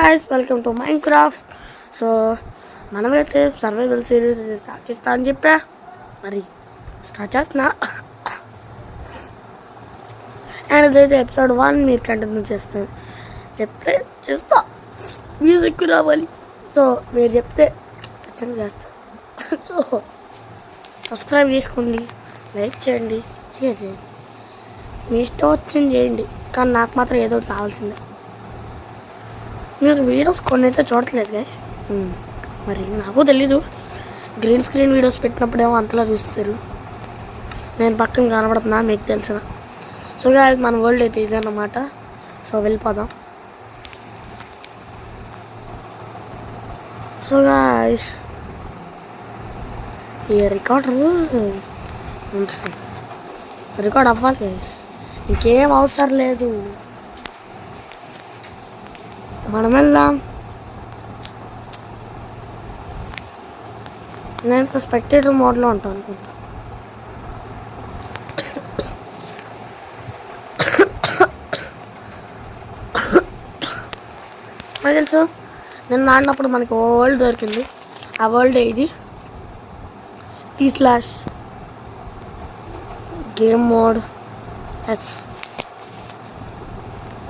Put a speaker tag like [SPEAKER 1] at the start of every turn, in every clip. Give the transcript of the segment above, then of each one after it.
[SPEAKER 1] guys, welcome to Minecraft. So మనమైతే survival series start చేస్తా అని చెప్పా, మరి స్టార్ట్ చేస్తున్నా. అండ్ అదైతే ఎపిసోడ్ 1 మీరు కంటిన్యూ చెప్తే చేస్తా. మ్యూజిక్ రావాలి, సో మీరు చెప్తే ఖచ్చితంగా చేస్తా. సో సబ్స్క్రైబ్ చేసుకోండి, లైక్ చేయండి, షేర్ చేయండి, మీ ఇష్టం వచ్చింది చేయండి, కానీ నాకు మాత్రం ఏదో ఒకటి కావాల్సిందే. మీరు వీడియోస్ కొన్ని అయితే చూడట్లేదు గైస్, మరి నాకు తెలీదు. గ్రీన్ స్క్రీన్ వీడియోస్ పెట్టినప్పుడేమో అంతలా చూస్తారు, నేను పక్కన కనబడుతున్నా మీకు తెలిసిన. సో గైస్ మన వరల్డ్ అయితే ఇదే అన్నమాట. సో వెళ్ళిపోదాం. సో గైస్ ఈ రికార్డర్ రికార్డ్ అవ్వాలి గైస్, ఇంకేం అవసరం లేదు. మనం వెళ్దాం. నేను స్పెక్టేటర్ మోడ్లో ఉంటాను అనుకుంటా. నాకు తెలుసు, నేను ఆడినప్పుడు మనకి ఓ వరల్డ్ దొరికింది. ఆ వరల్డ్ ఇది // గేమ్ మోడ్ ఎస్.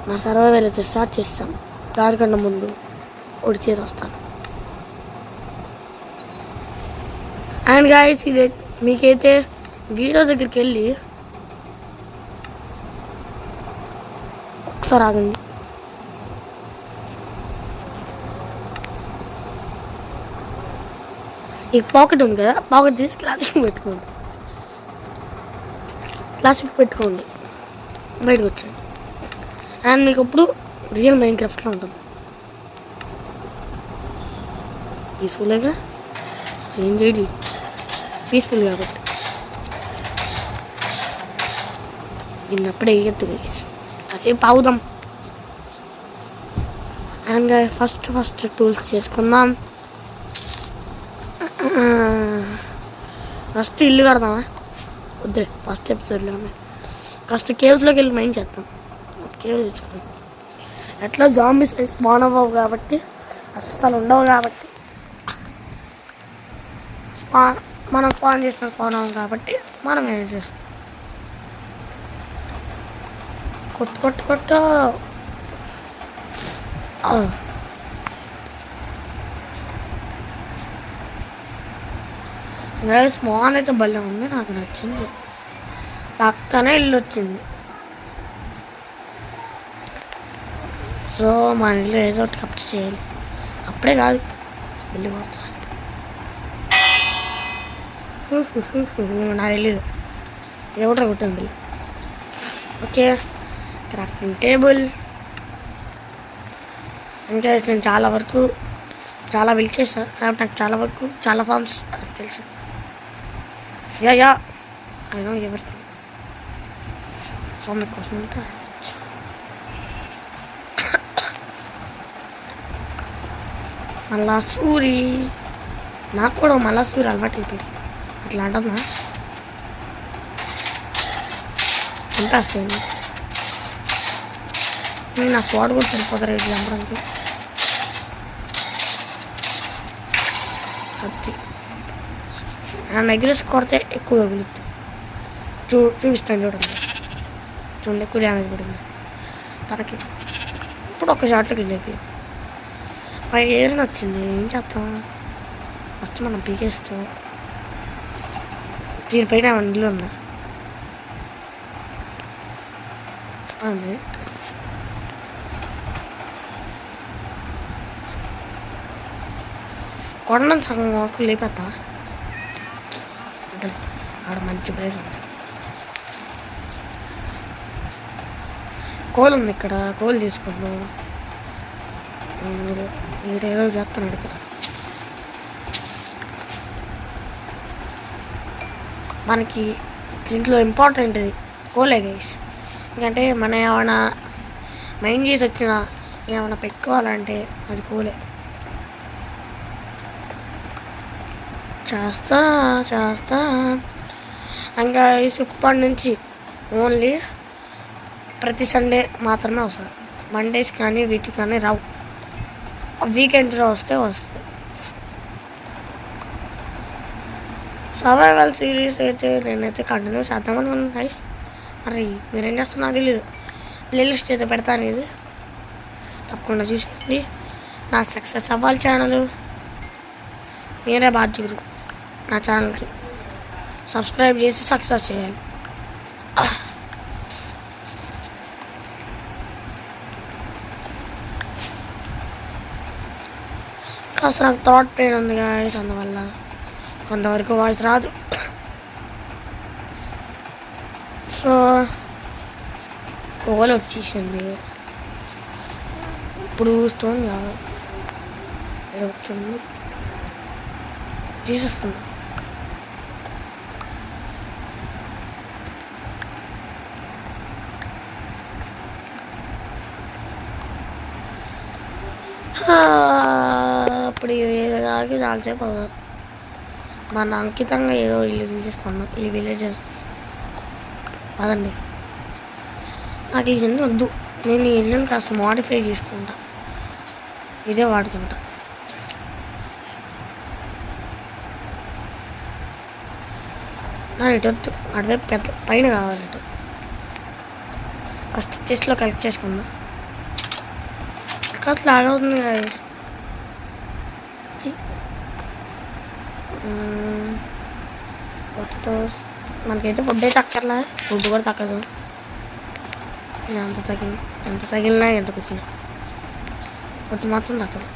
[SPEAKER 1] నా సర్వైవల్ అయితే స్టార్ట్ చేస్తాం. దానికన్నా ముందు ఒకటి చేసి వస్తాను. అండ్ గాయస్ ఇది మీకైతే వీడియో దగ్గరికి వెళ్ళి ఒకసారి ఆగండి. ఈ పాకెట్ ఉంది కదా, పాకెట్ తీసి క్లాసిక్ పెట్టుకోండి, బయటకు వచ్చండి. అండ్ మీకు ఇప్పుడు రియల్ మైన్క్రాఫ్ట్లో ఉంటుంది. పీస్ఫుల్గా ఏం చేయండి, పీస్ఫుల్ కాబట్టి నిన్నప్పుడే ఎత్తు కాసేపు ఆగుదాం. అండ్ ఫస్ట్ టూల్స్ చేసుకుందాం. ఫస్ట్ ఇల్లు కడదామా? వద్దే, ఫస్ట్ ఎపిసోడ్లో కాస్త కేవ్స్లోకి వెళ్ళి మైండ్ చేద్దాం. కేవ్ తెచ్చుకుందాం. ఎట్లా జాంబీస్ స్పాన్ అవ్వవు కాబట్టి, అస్సలు ఉండవు కాబట్టి, మనం స్పాన్ చేసిన స్పాన్ అవ్వం కాబట్టి మనం ఏం చేస్తాం, కొట్టు స్పాన్ అయితే భలే ఉంది, నాకు నచ్చింది. పక్కనే ఇల్లు వచ్చింది. సో మన ఇల్లు ఏదో ఒకటి కప్ట్ చేయాలి. అప్పుడే కాదు, వెళ్ళిపోతా. నాకు తెలీదు, ఎవడో కొట్టాను బిల్లు. Okay, crafting table. ఇంకా నేను చాలా బిల్డ్ చేశాను కాబట్టి నాకు చాలా ఫార్మ్స్ తెలుసు. Yeah I know everything. So మీకోసం అంతా మల్లాసూరి, నాకు కూడా మల్లాసూరి అలవాటు అయిపోయింది. అట్లా అంటుందా, చంపేస్తాను. నా స్వాడ్ కూడా సరిపోతారు ఇట్లా చంపడానికి. అది నన్ను ఎగ్రెస్ కొడితే ఎక్కువ తగులుతుంది. చూపిస్తాను చూడండి, ఎక్కువ డ్యామేజ్ పడింది తనకి. ఇప్పుడు ఒక షాట్లోకి వెళ్ళేది 5 ఏరిని వచ్చింది. ఏం చేస్తాం, ఫస్ట్ మనం పీకేస్తాం. దీనిపైన ఇల్లు ఉందా అండి? కొండను సగం వరకు లేపేస్తా. ఆడ మంచి ప్లేస్ ఉంది. కోల్ ఉంది ఇక్కడ, కోల్ తీసుకుందాం. ఏదో చేస్తున్నాడు ఇక్కడ. మనకి దీంట్లో ఇంపార్టెంట్ ఇది కోలే గైస్. ఎందుకంటే మనం ఏమైనా మైండ్ చేసి వచ్చినా ఏమైనా పెట్టుకోవాలంటే అది కోలే. చేస్తా ఇంకా ఇప్పటి నుంచి ఓన్లీ ప్రతి సండే మాత్రమే వస్తుంది. మండేస్ కానీ వీటికి కానీ రావు. వీకెండ్స్లో వస్తుంది. సర్వైవల్ సిరీస్ అయితే నేనైతే కంటిన్యూ చేద్దామని ఉన్నాను గైస్. మరి మీరేం చేస్తున్నా తెలియదు. ప్లేలిస్ట్ అయితే పెడతాను, ఇది తప్పకుండా చూసేయండి. నా సక్సెస్ అవ్వాలి ఛానల్, మీరే బాధ్యులు. నా ఛానల్కి సబ్స్క్రైబ్ చేసి సక్సెస్ చేయాలి. కాస్త నాకు థాట్ పెయిన్ ఉంది గాయస్, అందువల్ల కొంతవరకు వాయిస్ రాదు. సో కోల్ వచ్చేసింది, ఇప్పుడు స్టోన్ కావాలి, వచ్చింది తీసేసుకుందాం. అప్పుడు దానికి చాలాసేపు అవుతుంది. మన అంకితంగా ఏదో ఇల్లు తీసేసుకున్నాం, ఈ విలేజెస్ అదండి. నాకు ఈ ఇల్లు వద్దు, నేను ఈ ఇల్లుని కాస్త మోడిఫై చేసుకుంటా, ఇదే వాడుకుంటా. నాకు ఇటు వద్దు, అటువైపు పెద్ద పైన కావాలి. ఇటు ఫస్ట్ చెస్ట్లో కలెక్ట్ చేసుకుందాం. కాస్త లాగా అవుతుంది కదా. ఫొటోస్ మనకైతే ఫుడ్ అయితే అక్కర్లే, ఫుడ్ కూడా తగ్గదు. ఎంత తగిలినా ఎంత కుట్టినా ఫుడ్ మాత్రం తగ్గదు.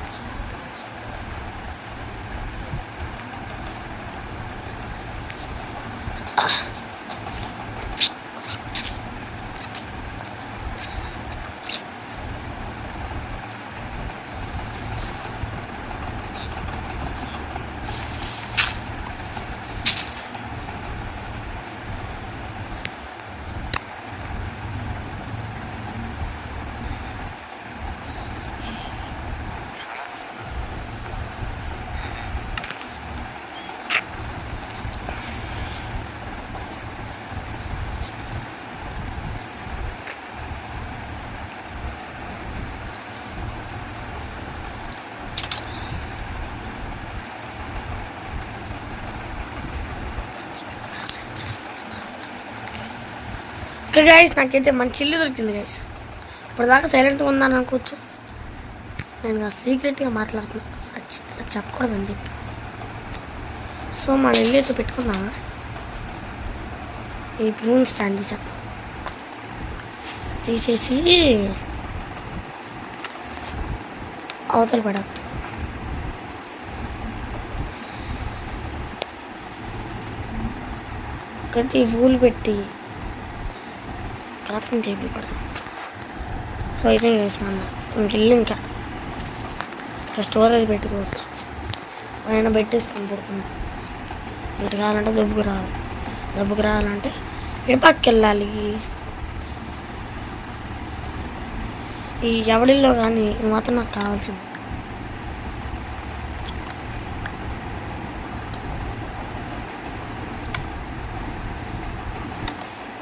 [SPEAKER 1] ఓకే గైస్, నాకైతే మంచి ఇల్లు దొరికింది గైస్. ఇప్పటిదాకా సైలెంట్గా ఉందని అనుకోవచ్చు, నేను సీక్రెట్గా మాట్లాడుతున్నా, అది చెప్పకూడదని చెప్పి. సో మన ఇల్లు అయితే పెట్టుకుందామా. ఈ బ్రూన్ స్టాండ్ తీసేద్దాం, తీసేసి అవతల పడద్దు. ఒకటి రూల్ పెట్టి క్రాఫ్టింగ్ టేబుల్ పడదాం. సో అయితే వేసుకున్నా ఇంకెళ్ళి ఇంకా స్టోరేజ్ పెట్టుకోవచ్చు. పైన పెట్టేసుకొని పడుకుందాం. ఇటు కావాలంటే దెబ్బకు రావాలంటే ఇటు పక్కకి వెళ్ళాలి. ఈ ఎవడిల్లో కానీ ఇది మాత్రం నాకు కావాల్సింది.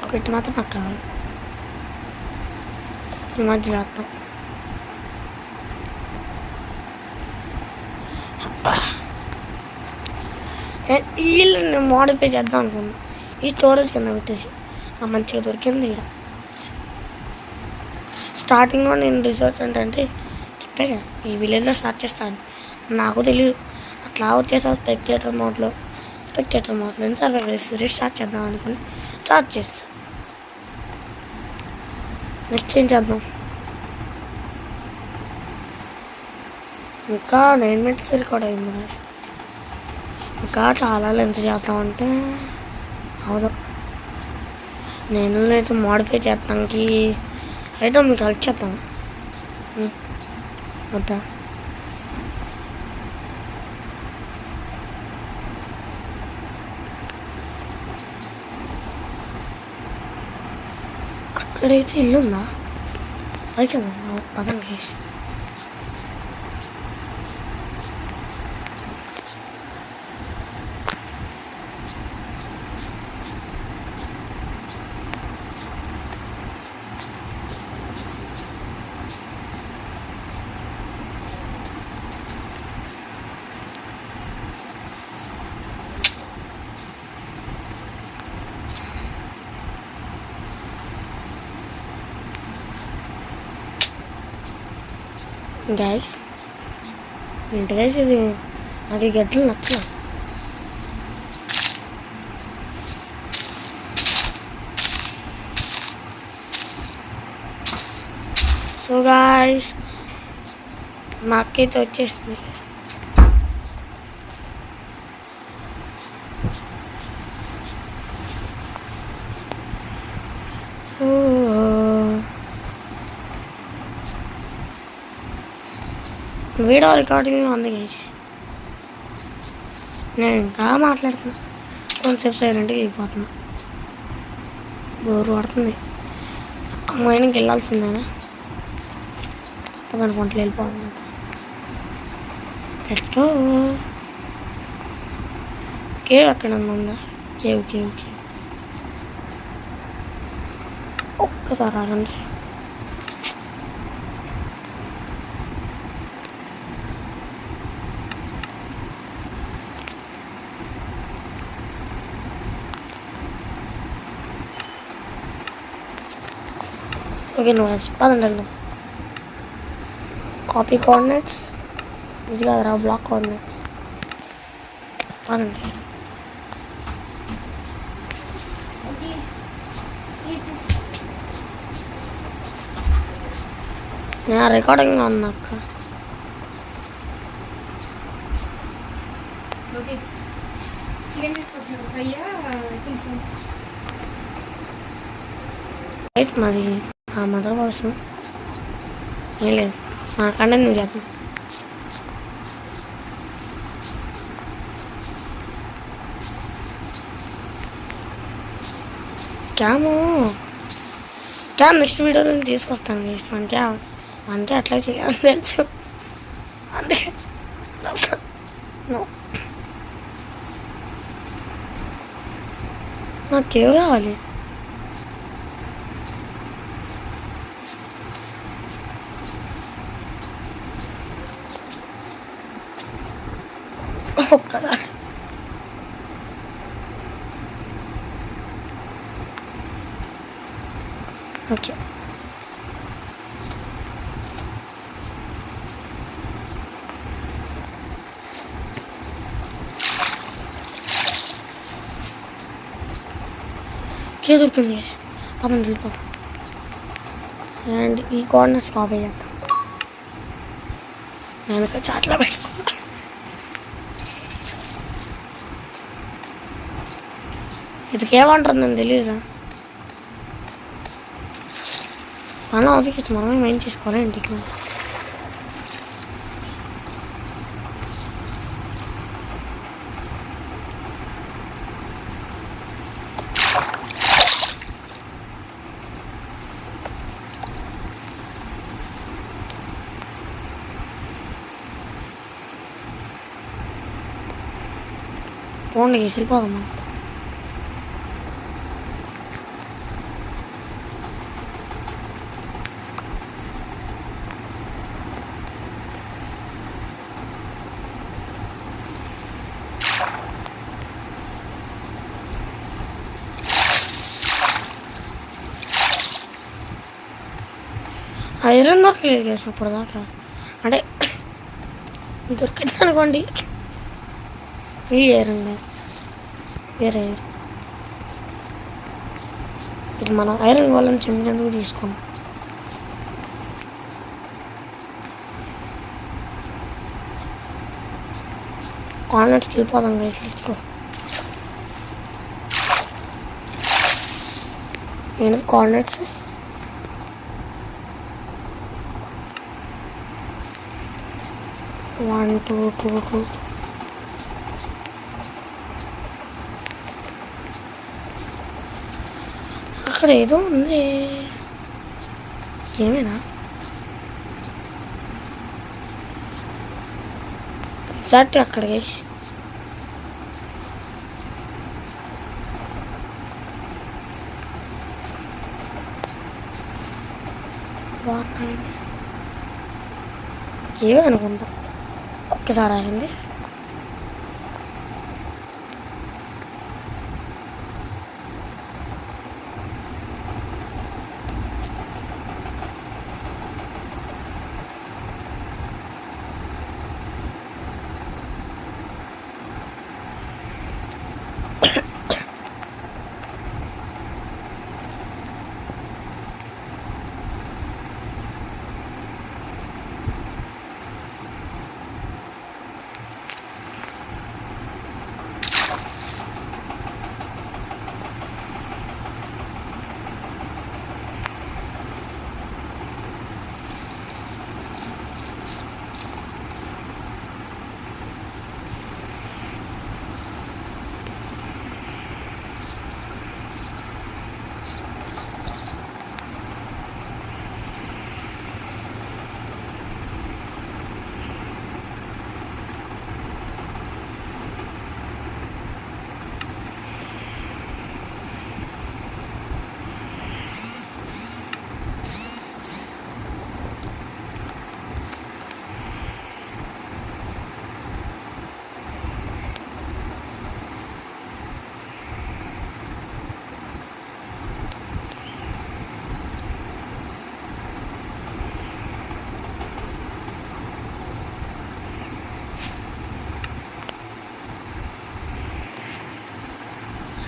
[SPEAKER 1] ఒకటి మాత్రం నాకు కావాలి. ఈ మధ్య రాత్తాం. ఈ ఇల్లు నేను మోడిఫై చేద్దాం అనుకున్నా, ఈ స్టోరేజ్ కింద పెట్టేసి నాకు మంచిగా దొరికింది. ఇక్కడ స్టార్టింగ్లో నేను రిసోర్స్ ఏంటంటే చెప్పే ఈ విలేజ్లో స్టార్ట్ చేస్తాను, నాకు తెలియదు. అట్లా వచ్చేసా స్పెక్టేటర్ మోడ్లో నేను సర్వైవల్ సిరీస్ స్టార్ట్ చేద్దాం అనుకుని స్టార్ట్ చేస్తాను. నెక్స్ట్ ఏం చేద్దాం, ఇంకా 9 minutes రికార్డ్ అయింది. ఇంకా చాలా లెంత్ చేద్దామంటే అవసరం. నేను అయితే మోడిఫై చేస్తానికి అయితే మీకు హెల్ప్ చేద్దాం వద్దా. అక్కడైతే ఇల్లు ఉందా? అయితే పదం కేసు గైస్ ఏంటి గైస్ ఇది, నాకు ఈ గడ్డలు నచ్చలేదు. సో గైస్ మా అక్క అయితే వచ్చేసింది. వీడియో రికార్డింగ్ ఉంది గైస్, నేను ఇంకా మాట్లాడుతున్నా, కొంచెంసేపు సైలెంట్గా అయిపోతున్నా, బోరు పడుతుంది. అమ్మాయికి వెళ్ళాల్సిందేనా అనుకుంటే వెళ్ళిపోతుంది. Let's go. కేవ్ అక్కడ ఉందా? కేవ్ కేవ్ కేవ్ ఒక్కసారి ఆగండి. ఓకే నువ్వు పదండి వెళ్దాం. కాపీ కోఆర్డినేట్స్ ఇది కాదురా, బ్లాక్ కోఆర్డినేట్స్. పదండి. నేను రికార్డింగ్లో ఉన్నా అక్క. మాది మా మదర్ కోసం ఏం లేదు, నాకంటే నువ్వు చెప్పు. క్యామ్ నెక్స్ట్ వీడియోలో తీసుకొస్తాను గైస్. మనకి అట్లా చేయాలని తెలుసు, అందుకే నాకేం కావాలి. ఒక్కసారి ఓకే. కేసు దొరికింది గైస్, పదండి వెళ్ళిపోదాం. అండ్ ఈ కోఆర్డినేట్స్ కాపీ చేద్దాం. నేను ఇక్కడ చాట్లో పెట్టుకున్నా. ఇదికేమంటుంది అని తెలియదురా. మనం ఉతికిచ్చు, మనమే మెయిన్ చేసుకోవాలి ఇంటికి. పోండి వెళ్ళిపోదాం మనం. ఐరన్ దొరకలేదు చేసినప్పుడు దాకా, అంటే దొరికింది అనుకోండి. ఈ ఐరన్ వేరే ఐరన్, ఇది మనం ఐరన్ వాళ్ళని చెందినందుకు తీసుకున్నాం. కోఆర్డినేట్స్కి వెళ్ళిపోదాం గైస్, లెట్స్ గో. ఏంటి కోఆర్డినేట్స్? 1 2 2 2. అక్కడ ఏదో ఉంది, ఏమేనా? ఎగ్జాక్ట్గా అక్కడ గైస్. ఏమో అనుకుంటా, ఒక్కసారి ఆగింది.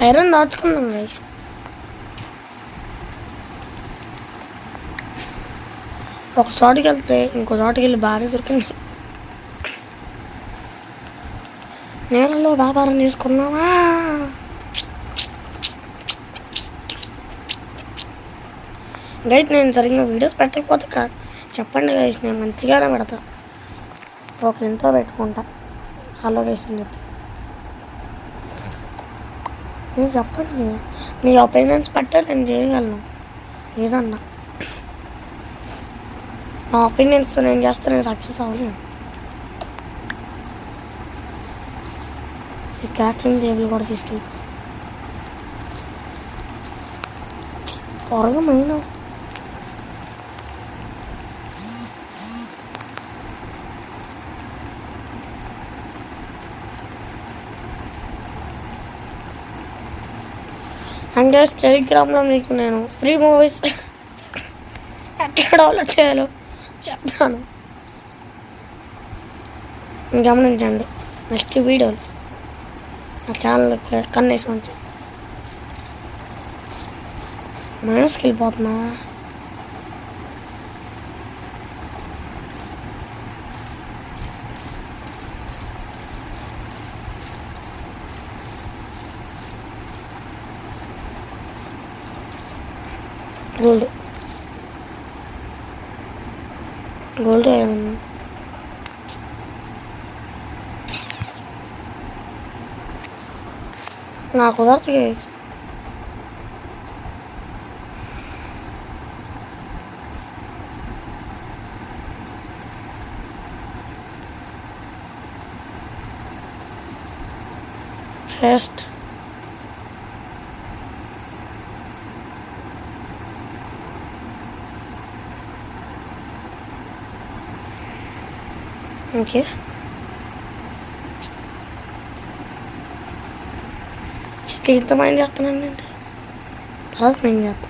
[SPEAKER 1] ఐరన్ దాచుకుందాం గైస్. ఒక చోటుకి వెళ్తే ఇంకో చోటుకి వెళ్ళి భార్య దొరికింది. నేలలో వ్యాపారం చేసుకున్నావా? గైస్ నేను సరిగ్గా వీడియోస్ పెట్టకపోతే కాదు చెప్పండి గైస్, నేను మంచిగానే పెడతా. ఒక ఇంట్రో పెట్టుకుంటా హలో గైస్ అని చెప్పి. మీరు చెప్పండి మీ ఒపీనియన్స్ పట్టే నేను చేయగలను ఏదన్నా. నా ఒపీనియన్స్తో నేను చేస్తే నేను సక్సెస్ అవ్వలేను. ఈ క్రాఫ్టింగ్ టేబుల్ కూడా తీసుకెళ్ళి త్వరగా మైనా. అండ్ టెలిగ్రామ్లో మీకు నేను ఫ్రీ మూవీస్ ఎట్లా డౌన్లోడ్ చేయాలో చెప్తాను, గమనించండి నెక్స్ట్ వీడియోలో. నా ఛానల్ కన్నేసి ఉంచి మైనస్కి వెళ్ళిపోతున్నా. గోల్డ్ గోల్డ్ ఏమన్నా నాకు కుదరదు. ఫస్ట్ ఓకే ఇంత మైండ్ చేస్తున్నాను అంటే తర్వాత మైండ్ చేస్తాను.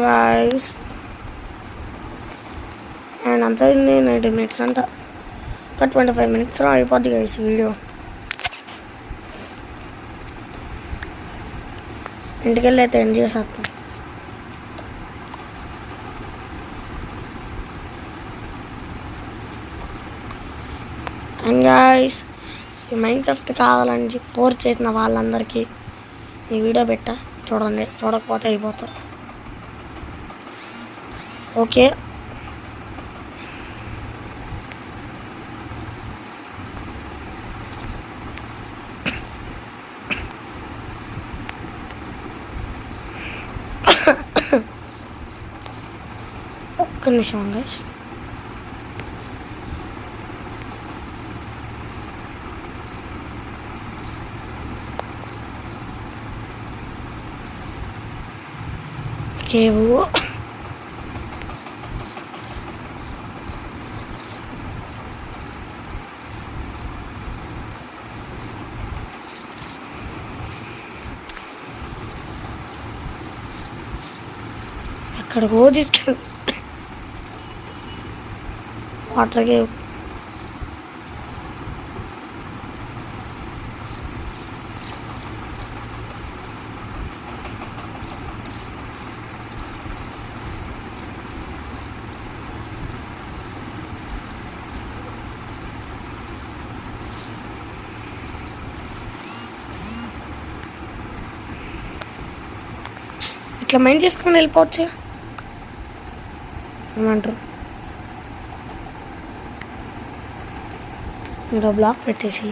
[SPEAKER 1] గాయస్ అండ్ అంతా 90 minutes అంట. ఒక 25 minutesలో అయిపోద్ది గైస్ వీడియో. ఇంటికెళ్ళి అయితే ఎండ్ చేసేస్తాం. అండ్ గాయస్ ఈ మైన్క్రాఫ్ట్ కావాలని ఫోర్స్ చేసిన వాళ్ళందరికీ ఈ వీడియో పెట్టా చూడండి, చూడకపోతే అయిపోతాం. ఓకే ఒక్క నిమిషం గైస్. కేవు ఎక్కడికో తీసుకెళ్ళి వాటర్ కేవ్. ఇట్లా మైండ్ చేసుకొని వెళ్ళిపోవచ్చు ఏమంటారు. ఇంకా బ్లాక్ పెట్టేసి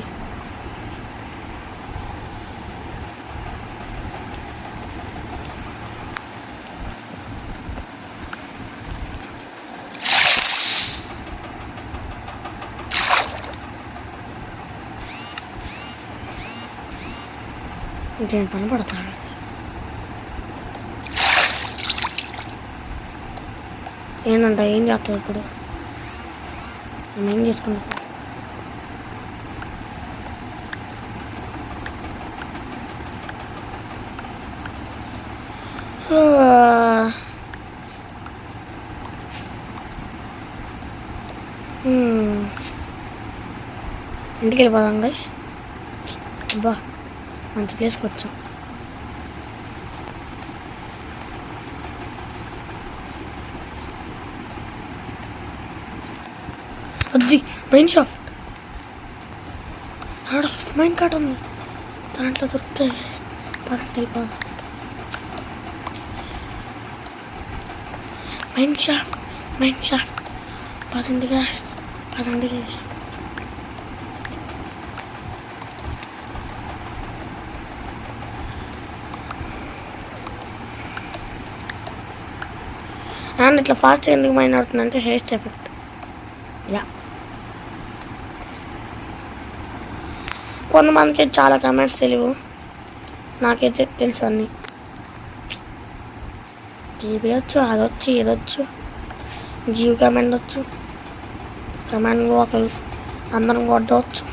[SPEAKER 1] దేని పని పడతాడు. ఏంటంట ఏం చేస్తుంది ఇప్పుడు? ఏం చేసుకుంటా ఇంటికి వెళ్ళిపోదాం గైస్. అబ్బా మంచి ప్లేస్కి వచ్చాం. అది మైన్ షాఫ్ట్, ఆడ మైన్ కార్ట్ ఉంది, దాంట్లో దొరుకుతాయి. పదండి వెళ్ళిపోదాం. మైన్ షాఫ్ట్ పదండి గ్యాస్, పదండి గ్యాస్. అండ్ ఇట్లా ఫాస్ట్ ఎందుకు మైన్ అవుతుందంటే హేస్ట్ ఎఫెక్ట్. యా, కొంతమందికి చాలా కమెంట్స్ తెలియవు, నాకైతే తెలుసు అన్నీ. టీవీ వచ్చు, అదొచ్చు, ఇదొచ్చు, జీవ్ కమాండ్ వచ్చు, కమాండ్ ఒకరు అందరం కొట్టవచ్చు.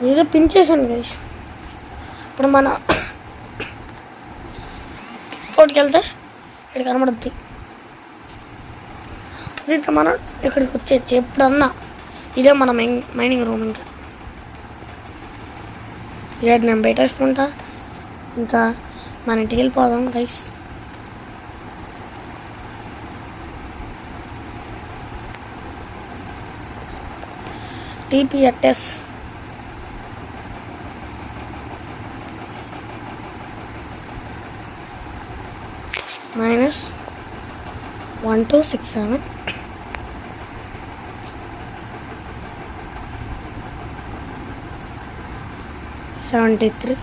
[SPEAKER 1] ఏదో పిన్ చేశాను గైస్. ఇప్పుడు మన కోటికి వెళ్తే ఇక్కడ కనబడుద్ది. ఇంకా మనం ఇక్కడికి వచ్చేయచ్చు ఎప్పుడన్నా. ఇదే మన మైనింగ్ రూమ్. ఇంకా ఇక్కడ నేను బయట వేసుకుంటా. ఇంకా మన ఇంటికి వెళ్ళిపోదాం గైస్. TPS -1267 73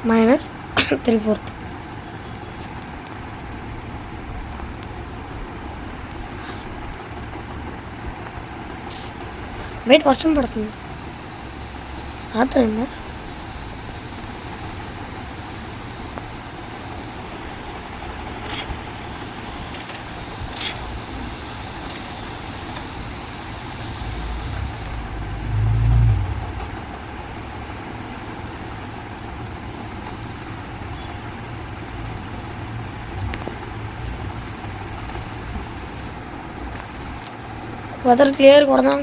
[SPEAKER 1] -340. వెయిట్, వర్షం పడుతుంది. రాత్రైందా? వెదర్ క్లియర్ కొడదాం.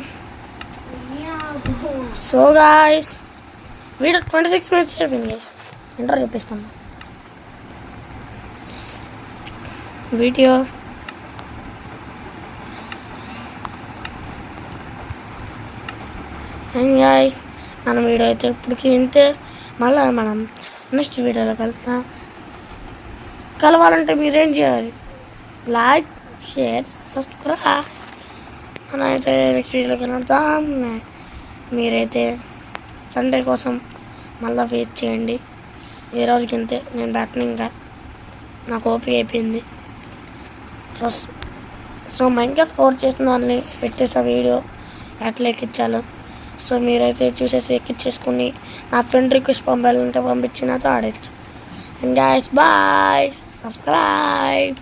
[SPEAKER 1] సో గాయస్, వీడియో 26 minutes అయిపోయింది గైస్. ఇంటర్ చెప్పేసుకుందాం. వీడియో గాయస్, మన వీడియో అయితే ఇప్పటికి ఇంతే. మళ్ళీ మనం నెక్స్ట్ వీడియోలో కలవాలంటే మీరేం చేయాలి? Like, share, subscribe. మనం అయితే నెక్స్ట్ వీడియోలో కలుద్దాం. మీరైతే సండే కోసం మళ్ళీ వెయిట్ చేయండి. ఈ రోజుకి అంతే, నేను పెట్టను ఇంకా, నాకు ఓపిక అయిపోయింది. సో మైన్క్రాఫ్ట్ 4 చేసిన వాళ్ళని పెట్టేసా వీడియో ఎట్లా ఎక్కించాలో. సో మీరైతే చూసేసి ఎక్కించేసుకుని నా ఫ్రెండ్ రిక్వెస్ట్ పంపాలంటే పంపించి నాతో ఆడచ్చు. And guys bye, subscribe.